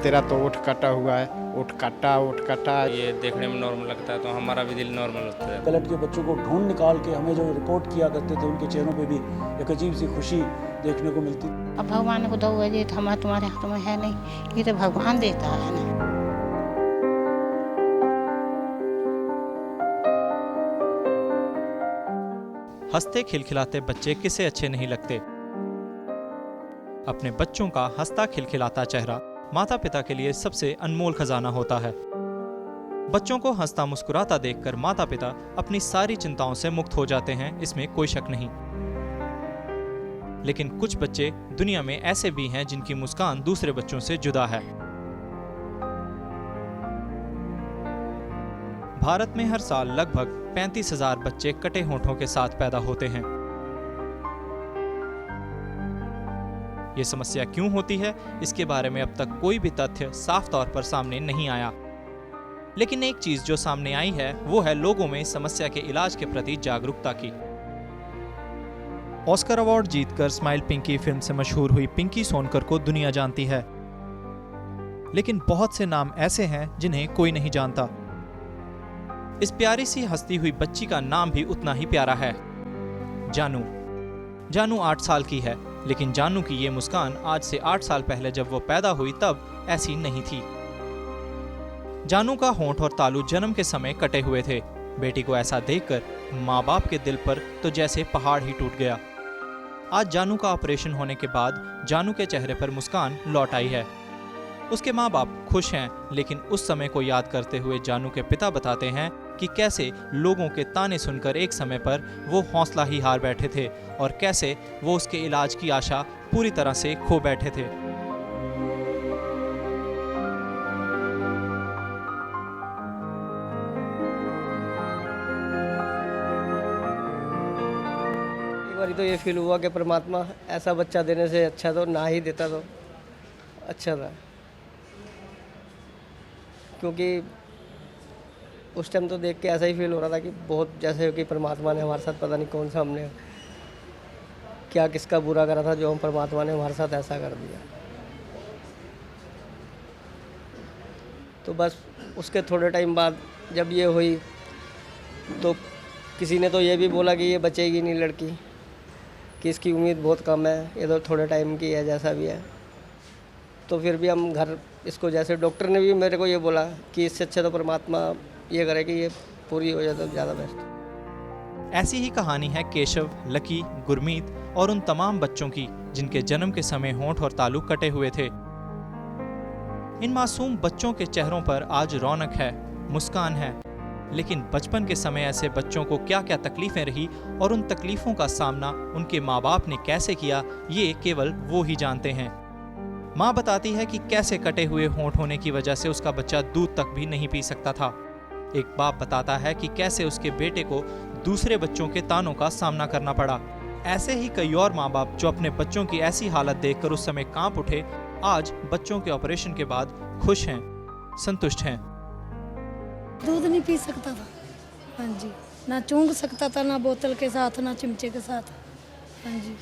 तेरा तो ओठ कटा हुआ है, ओठ कटा। ये देखने में नॉर्मल लगता है तो हमारा भी दिल नॉर्मल होता है। कलट के बच्चों को ढूंढ निकाल के हमें जो रिपोर्ट किया करते थे उनके चेहरों पे भी एक अजीब सी खुशी देखने को मिलती। अब भगवान को दो ये तो हमारे तुम्हारे हाथ में है नहीं, ये तो भगवान देता है ना। हंसते खिलखिलाते बच्चे किसे अच्छे नहीं लगते। अपने बच्चों का हंसता खिलखिलाता चेहरा माता पिता के लिए सबसे अनमोल खजाना होता है। बच्चों को हंसता मुस्कुराता देखकर माता पिता अपनी सारी चिंताओं से मुक्त हो जाते हैं, इसमें कोई शक नहीं। लेकिन कुछ बच्चे दुनिया में ऐसे भी हैं जिनकी मुस्कान दूसरे बच्चों से जुदा है। भारत में हर साल लगभग 35,000 बच्चे कटे होंठों के साथ पैदा होते हैं। ये समस्या क्यों होती है, इसके बारे में अब तक कोई भी तथ्य साफ तौर पर सामने नहीं आया। लेकिन एक चीज जो सामने आई है वो है लोगों में समस्या के इलाज के प्रति जागरूकता की। ऑस्कर अवार्ड जीतकर स्माइल पिंकी फिल्म से मशहूर हुई पिंकी सोनकर को दुनिया जानती है, लेकिन बहुत से नाम ऐसे हैं जिन्हें कोई नहीं जानता। इस प्यारी सी हंसती हुई बच्ची का नाम भी उतना ही प्यारा है, जानू। जानू 8 साल की है, लेकिन जानू की ये मुस्कान आज से 8 साल पहले जब वो पैदा हुई तब ऐसी नहीं थी। जानू का होंठ और तालू जन्म के समय कटे हुए थे। बेटी को ऐसा देखकर माँ बाप के दिल पर तो जैसे पहाड़ ही टूट गया। आज जानू का ऑपरेशन होने के बाद जानू के चेहरे पर मुस्कान लौट आई है। उसके माँ बाप खुश हैं, लेकिन उस समय को याद करते हुए जानू के पिता बताते हैं कि कैसे लोगों के ताने सुनकर एक समय पर वो हौसला ही हार बैठे थे और कैसे वो उसके इलाज की आशा पूरी तरह से खो बैठे थे। एक बार तो ये फील हुआ कि परमात्मा ऐसा बच्चा देने से अच्छा तो ना ही देता तो अच्छा था, क्योंकि उस टाइम तो देख के ऐसा ही फील हो रहा था कि बहुत जैसे कि परमात्मा ने हमारे साथ पता नहीं कौन सा हमने क्या किसका बुरा करा था जो हम परमात्मा ने हमारे साथ ऐसा कर दिया। तो बस उसके थोड़े टाइम बाद जब ये हुई तो किसी ने तो ये भी बोला कि ये बचेगी नहीं लड़की, कि इसकी उम्मीद बहुत कम है, ये तो थोड़े टाइम की है जैसा भी है। तो फिर भी हम घर इसको जैसे डॉक्टर ने भी मेरे को ये बोला कि इससे अच्छा तो परमात्मा ये करे कि ये पूरी हो जाए तो ज़्यादा बेस्ट। ऐसी ही कहानी है केशव, लकी, गुरमीत और उन तमाम बच्चों की जिनके जन्म के समय होंठ और तालू कटे हुए थे। इन मासूम बच्चों के चेहरों पर आज रौनक है, मुस्कान है, लेकिन बचपन के समय ऐसे बच्चों को क्या क्या तकलीफें रही और उन तकलीफों का सामना उनके माँ बाप ने कैसे किया, ये केवल वो ही जानते हैं। माँ बताती है कि कैसे कटे हुए होंठ होने की वजह से उसका बच्चा दूध तक भी नहीं पी सकता था। एक बाप बताता है कि कैसे उसके बेटे को दूसरे बच्चों के तानों का सामना करना पड़ा। ऐसे ही कई और माँ बाप जो अपने बच्चों की ऐसी हालत देखकर उस समय कांप उठे, आज बच्चों के ऑपरेशन के बाद खुश हैं, संतुष्ट हैं। दूध नहीं पी सकता था, हाँ जी, ना चूंघ सकता था, ना बोतल के साथ, ना चिमचे के साथ, हाँ जी।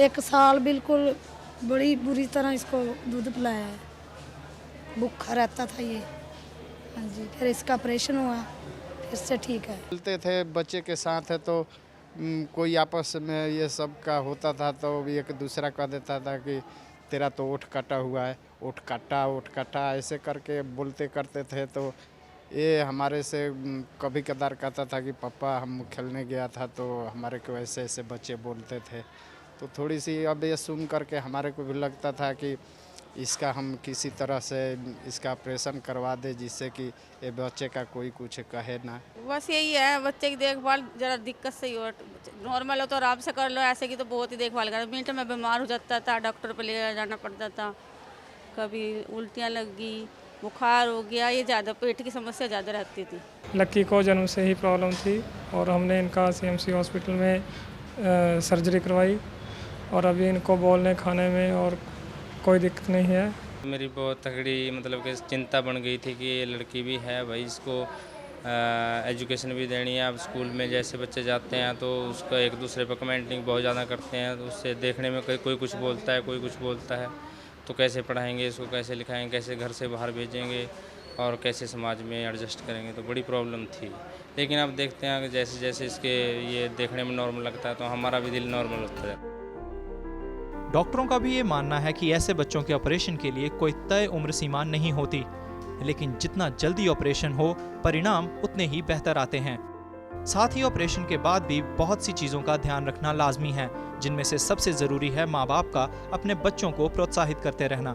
1 साल बिल्कुल बड़ी बुरी तरह इसको दूध पिलाया है, भूखा रहता था ये, हाँ जी। फिर इसका ऑपरेशन हुआ, फिर से ठीक है। चलते थे बच्चे के साथ है तो कोई आपस में ये सब का होता था तो एक दूसरा कह देता था कि तेरा तो ओठ कटा हुआ है, ओठ कटा, ऐसे करके बोलते करते थे। तो ये हमारे से कभी कदार कहता था कि पापा हम खेलने गया था तो हमारे को ऐसे ऐसे बच्चे बोलते थे। तो थोड़ी सी अब ये सुन करके हमारे को भी लगता था कि इसका हम किसी तरह से इसका ऑपरेशन करवा दे जिससे कि ये बच्चे का कोई कुछ कहे ना। बस यही है, बच्चे की देखभाल जरा दिक्कत से ही हो, नॉर्मल हो तो आराम से कर लो, ऐसे की तो बहुत ही देखभाल कर। मिनट में बीमार हो जाता था, डॉक्टर पर ले जाना पड़ता था, कभी उल्टियाँ लग गई, बुखार हो गया, ये ज़्यादा पेट की समस्या ज़्यादा रहती थी। लक्की को जन्म से ही प्रॉब्लम थी और हमने इनका CMC हॉस्पिटल में सर्जरी करवाई और अभी इनको बोलने खाने में और कोई दिक्कत नहीं है। मेरी बहुत तगड़ी मतलब कि चिंता बन गई थी कि ये लड़की भी है भाई, इसको एजुकेशन भी देनी है। अब स्कूल में जैसे बच्चे जाते हैं तो उसका एक दूसरे पर कमेंटिंग बहुत ज़्यादा करते हैं, तो उससे देखने में कोई कुछ बोलता है, कोई कुछ बोलता है, तो कैसे पढ़ाएंगे इसको, कैसे लिखाएंगे, कैसे घर से बाहर भेजेंगे और कैसे समाज में एडजस्ट करेंगे, तो बड़ी प्रॉब्लम थी। लेकिन अब देखते हैं कि जैसे जैसे इसके ये देखने में नॉर्मल लगता है तो हमारा भी दिल नॉर्मल होता है। डॉक्टरों का भी ये मानना है कि ऐसे बच्चों के ऑपरेशन के लिए कोई तय उम्र सीमा नहीं होती, लेकिन जितना जल्दी ऑपरेशन हो परिणाम उतने ही बेहतर आते हैं। साथ ही ऑपरेशन के बाद भी बहुत सी चीज़ों का ध्यान रखना लाजमी है, जिनमें से सबसे ज़रूरी है माँ बाप का अपने बच्चों को प्रोत्साहित करते रहना।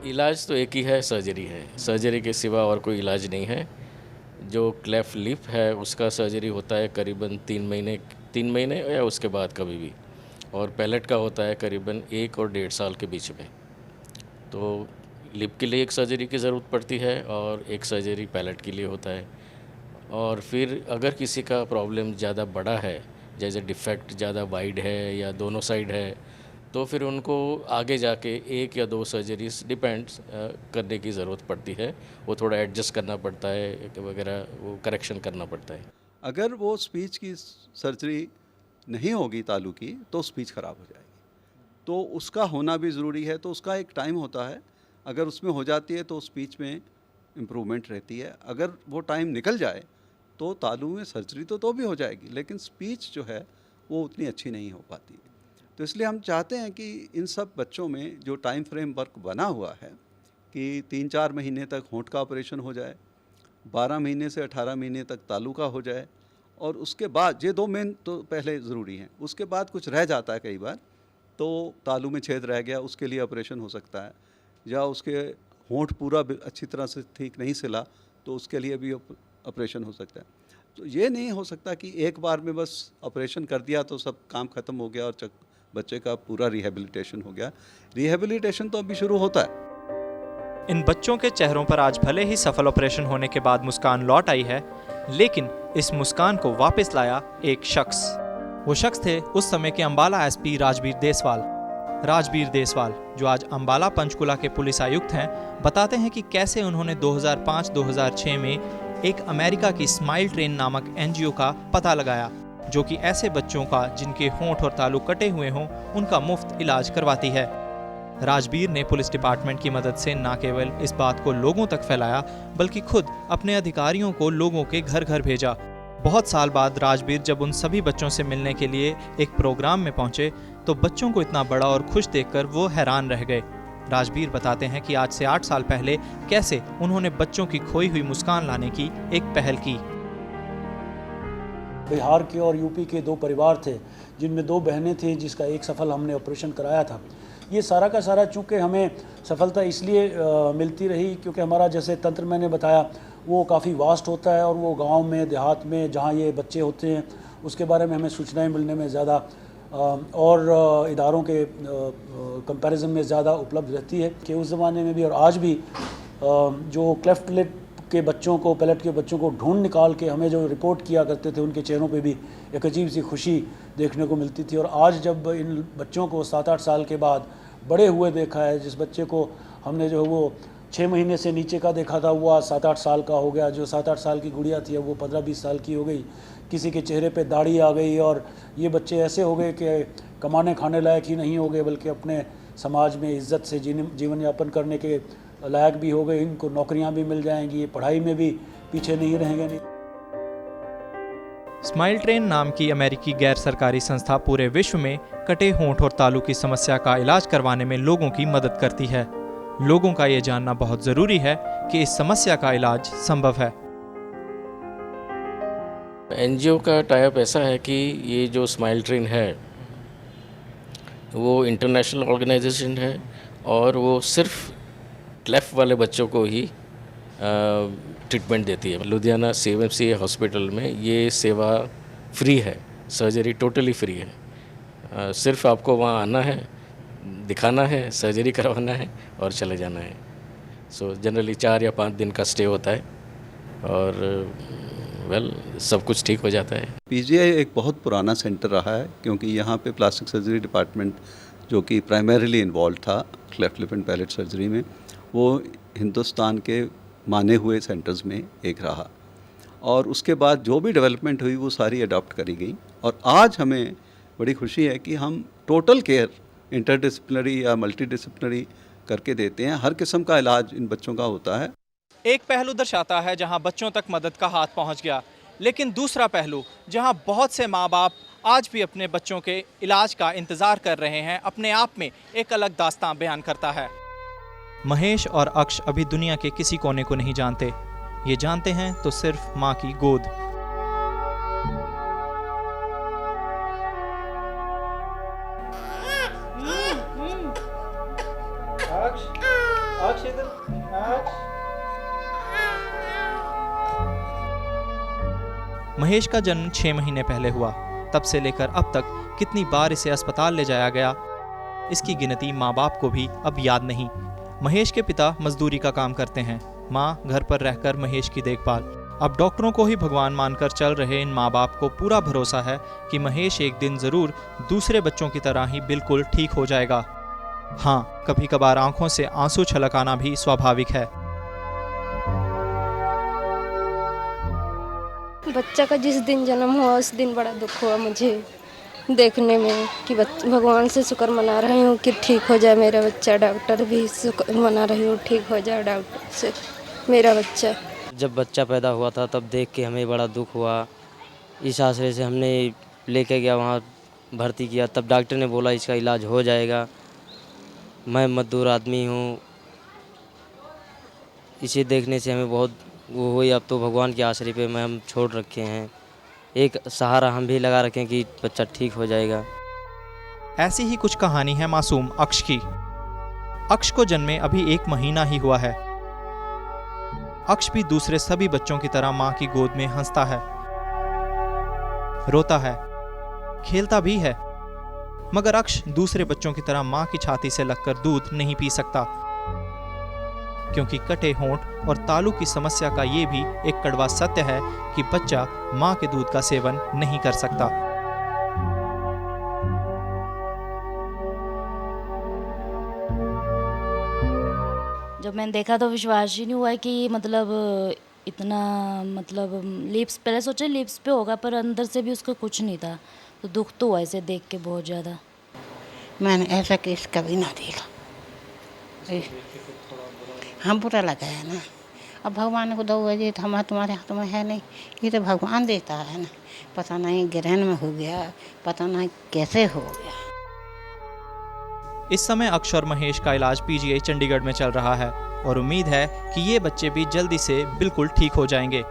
इलाज तो एक ही है, सर्जरी है। सर्जरी के सिवा और कोई इलाज नहीं है। जो क्लेफ्ट लिप है उसका सर्जरी होता है करीबन 3 महीने या उसके बाद कभी भी, और पैलेट का होता है करीबन 1 और 1.5 साल के बीच में। तो लिप के लिए एक सर्जरी की ज़रूरत पड़ती है और एक सर्जरी पैलेट के लिए होता है। और फिर अगर किसी का प्रॉब्लम ज़्यादा बड़ा है, जैसे डिफेक्ट ज़्यादा वाइड है या दोनों साइड है, तो फिर उनको आगे जाके 1 या 2 सर्जरीज डिपेंड्स करने की ज़रूरत पड़ती है। वो थोड़ा एडजस्ट करना पड़ता है वगैरह, वो करेक्शन करना पड़ता है। अगर वो स्पीच की सर्जरी नहीं होगी तालू की तो स्पीच ख़राब हो जाएगी, तो उसका होना भी ज़रूरी है। तो उसका एक टाइम होता है, अगर उसमें हो जाती है तो स्पीच में इम्प्रूवमेंट रहती है। अगर वो टाइम निकल जाए तो तालू में सर्जरी तो भी हो जाएगी, लेकिन स्पीच जो है वो उतनी अच्छी नहीं हो पाती। तो इसलिए हम चाहते हैं कि इन सब बच्चों में जो टाइम फ्रेम वर्क बना हुआ है कि 3-4 महीने तक होंठ का ऑपरेशन हो जाए, 12 महीने से 18 महीने तक तालू का हो जाए, और उसके बाद ये 2 मेन तो पहले ज़रूरी हैं। उसके बाद कुछ रह जाता है कई बार, तो तालू में छेद रह गया, उसके लिए ऑपरेशन हो सकता है, या उसके होंठ पूरा अच्छी तरह से ठीक नहीं सिला तो उसके लिए भी ऑपरेशन हो सकता है। तो ये नहीं हो सकता कि एक बार में बस ऑपरेशन कर दिया तो सब काम ख़त्म हो गया और बच्चे का पूरा रिहेबिलिटेशन हो गया। रिहेबिलिटेशन तो अभी शुरू होता है। इन बच्चों के चेहरों पर आज भले ही सफल ऑपरेशन होने के बाद मुस्कान लौट आई है, लेकिन इस मुस्कान को वापस लाया एक शख्स। वो शख्स थे उस समय के अंबाला एसपी राजबीर देसवाल, जो आज अंबाला पंचकुला के पुलिस आयुक्त हैं, बताते हैं कि कैसे उन्होंने 2005-2006 में एक अमेरिका की स्माइल ट्रेन नामक एनजीओ का पता लगाया, जो कि ऐसे बच्चों का जिनके होंठ और तालु कटे हुए हों उनका मुफ्त इलाज करवाती है। राजबीर ने पुलिस डिपार्टमेंट की मदद से न केवल इस बात को लोगों तक फैलाया, बल्कि खुद अपने अधिकारियों को लोगों के घर घर भेजा। बहुत साल बाद राजबीर जब उन सभी बच्चों से मिलने के लिए एक प्रोग्राम में पहुंचे तो बच्चों को इतना बड़ा और खुश देखकर वो हैरान रह गए। राजबीर बताते हैं कि आज से 8 साल पहले कैसे उन्होंने बच्चों की खोई हुई मुस्कान लाने की एक पहल की। बिहार के और यूपी के 2 परिवार थे, जिनमें 2 बहनें थीं, जिसका एक सफल हमने ऑपरेशन कराया था। ये सारा का सारा चूँकि हमें सफलता इसलिए मिलती रही क्योंकि हमारा जैसे तंत्र मैंने बताया वो काफ़ी वास्ट होता है, और वो गांव में देहात में जहाँ ये बच्चे होते हैं उसके बारे में हमें सूचनाएं मिलने में ज़्यादा और इदारों के कंपैरिजन में ज़्यादा उपलब्ध रहती है कि उस ज़माने में भी और आज भी जो क्लेफ्ट लिप के बच्चों को, पैलेट के बच्चों को ढूंढ निकाल के हमें जो रिपोर्ट किया करते थे, उनके चेहरों पे भी एक अजीब सी खुशी देखने को मिलती थी। और आज जब इन बच्चों को 7-8 साल के बाद बड़े हुए देखा है, जिस बच्चे को हमने जो वो 6 महीने से नीचे का देखा था वो आज 7-8 साल का हो गया, जो 7-8 साल की गुड़िया थी अब वो 15-20 साल की हो गई, किसी के चेहरे पे दाढ़ी आ गई, और ये बच्चे ऐसे हो गए कि कमाने खाने लायक ही नहीं हो गए बल्कि अपने समाज में इज्जत से जीवन यापन करने के लायक भी हो गए। इनको नौकरियां भी मिल जाएंगी, ये पढ़ाई में भी पीछे नहीं रहेंगे। नहीं। स्माइल ट्रेन नाम की अमेरिकी गैर सरकारी संस्था पूरे विश्व में कटे होंठ और तालू की समस्या का इलाज करवाने में लोगों की मदद करती है। लोगों का ये जानना बहुत ज़रूरी है कि इस समस्या का इलाज संभव है। एनजीओ का टाइप ऐसा है कि ये जो स्माइल ट्रेन है वो इंटरनेशनल ऑर्गेनाइजेशन है, और वो सिर्फ क्लेफ्ट वाले बच्चों को ही ट्रीटमेंट देती है। लुधियाना CMC हॉस्पिटल में ये सेवा फ्री है, सर्जरी टोटली फ्री है। सिर्फ आपको वहाँ आना है, दिखाना है, सर्जरी करवाना है और चले जाना है। सो जनरली 4 या 5 दिन का स्टे होता है और सब कुछ ठीक हो जाता है। PGI एक बहुत पुराना सेंटर रहा है, क्योंकि यहाँ पे प्लास्टिक सर्जरी डिपार्टमेंट जो कि प्राइमरीली इन्वॉल्व था cleft lip and palate surgery में, वो हिंदुस्तान के माने हुए सेंटर्स में एक रहा, और उसके बाद जो भी डेवलपमेंट हुई वो सारी अडॉप्ट करी गई। और आज हमें बड़ी खुशी है कि हम टोटल केयर इंटरडिसिप्लिनरी या मल्टीडिसिप्लिनरी करके देते हैं। हर किस्म का इलाज इन बच्चों का होता है। एक पहलू दर्शाता है जहां बच्चों तक मदद का हाथ पहुंच गया, लेकिन दूसरा पहलू जहां बहुत से माँ बाप आज भी अपने बच्चों के इलाज का इंतज़ार कर रहे हैं, अपने आप में एक अलग दास्तां बयान करता है। महेश और अक्ष अभी दुनिया के किसी कोने को नहीं जानते, ये जानते हैं तो सिर्फ माँ की गोद। महेश का जन्म 6 महीने पहले हुआ। तब से लेकर अब तक कितनी बार इसे अस्पताल ले जाया गया, इसकी गिनती माँ बाप को भी अब याद नहीं। महेश के पिता मजदूरी का काम करते हैं, माँ घर पर रहकर महेश की देखभाल। अब डॉक्टरों को ही भगवान मानकर चल रहे इन माँ बाप को पूरा भरोसा है कि महेश एक दिन ज़रूर दूसरे बच्चों की तरह ही बिल्कुल ठीक हो जाएगा। हाँ, कभी कभार आंखों से आंसू छलक आना भी स्वाभाविक है। बच्चा का जिस दिन जन्म हुआ उस दिन बड़ा दुख हुआ मुझे देखने में कि भगवान से शुक्र मना रही हूँ कि ठीक हो जाए मेरा बच्चा। डॉक्टर भी शुक्र मना रही हूँ ठीक हो जाए डॉक्टर से मेरा बच्चा। जब बच्चा पैदा हुआ था तब देख के हमें बड़ा दुख हुआ। इस आशरे से हमने लेके गया, वहाँ भर्ती किया। तब डॉक्टर ने बोला इसका इलाज हो जाएगा। मैं मजदूर आदमी हूँ, इसे देखने से हमें बहुत वो हुई। अब तो भगवान के आश्रय पे हम छोड़ रखे हैं, एक सहारा हम भी लगा रखे हैं कि बच्चा ठीक हो जाएगा। ऐसी ही कुछ कहानी है मासूम अक्ष की। अक्ष को जन्मे अभी 1 महीना ही हुआ है। अक्ष भी दूसरे सभी बच्चों की तरह माँ की गोद में हंसता है, रोता है, खेलता भी है, मगर अक्ष दूसरे बच्चों की तरह माँ की छाती से लगकर दूध नहीं पी सकता, क्योंकि कटे होंठ और तालू की समस्या का ये भी एक कड़वा सत्य है कि बच्चा माँ के दूध का सेवन नहीं कर सकता। जब मैंने देखा तो विश्वास ही नहीं हुआ कि मतलब इतना लिप्स, पहले सोचे लिप्स पे होगा पर अंदर से भी उसका कुछ नहीं था, तो दुख तो हुआ इसे देख के बहुत ज़्यादा। मैंने ऐसा केस कभी ना देखा। हाँ, बुरा लगा है ना। अब भगवान को दो वजह तो तुम्हारे हाथ में है नहीं, ये तो भगवान देता है ना। पता नहीं ग्रहण में हो गया, पता नहीं कैसे हो गया। इस समय अक्ष और महेश का इलाज पीजीआई चंडीगढ़ में चल रहा है और उम्मीद है कि ये बच्चे भी जल्दी से बिल्कुल ठीक हो जाएंगे।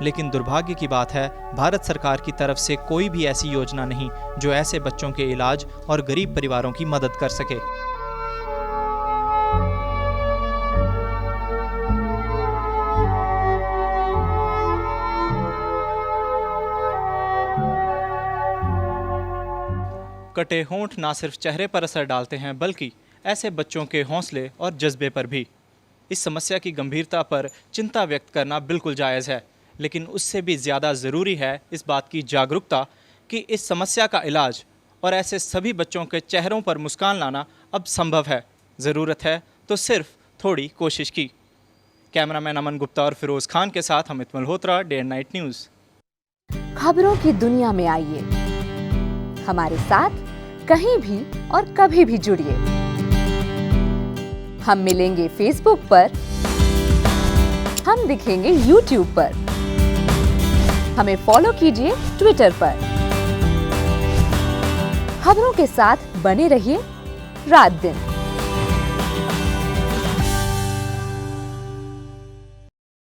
लेकिन दुर्भाग्य की बात है, भारत सरकार की तरफ से कोई भी ऐसी योजना नहीं जो ऐसे बच्चों के इलाज और गरीब परिवारों की मदद कर सके। कटे होंठ ना सिर्फ चेहरे पर असर डालते हैं बल्कि ऐसे बच्चों के हौसले और जज्बे पर भी। इस समस्या की गंभीरता पर चिंता व्यक्त करना बिल्कुल जायज़ है, लेकिन उससे भी ज़्यादा ज़रूरी है इस बात की जागरूकता कि इस समस्या का इलाज और ऐसे सभी बच्चों के चेहरों पर मुस्कान लाना अब संभव है। ज़रूरत है तो सिर्फ थोड़ी कोशिश की। कैमरामैन अमन गुप्ता और फिरोज़ खान के साथ Amit Malhotra, day and night news. खबरों की दुनिया में आइए, हमारे साथ कहीं भी और कभी भी जुड़िए। हम मिलेंगे फेसबुक पर, हम दिखेंगे यूट्यूब पर, हमें फॉलो कीजिए ट्विटर पर। खबरों के साथ बने रहिए रात दिन।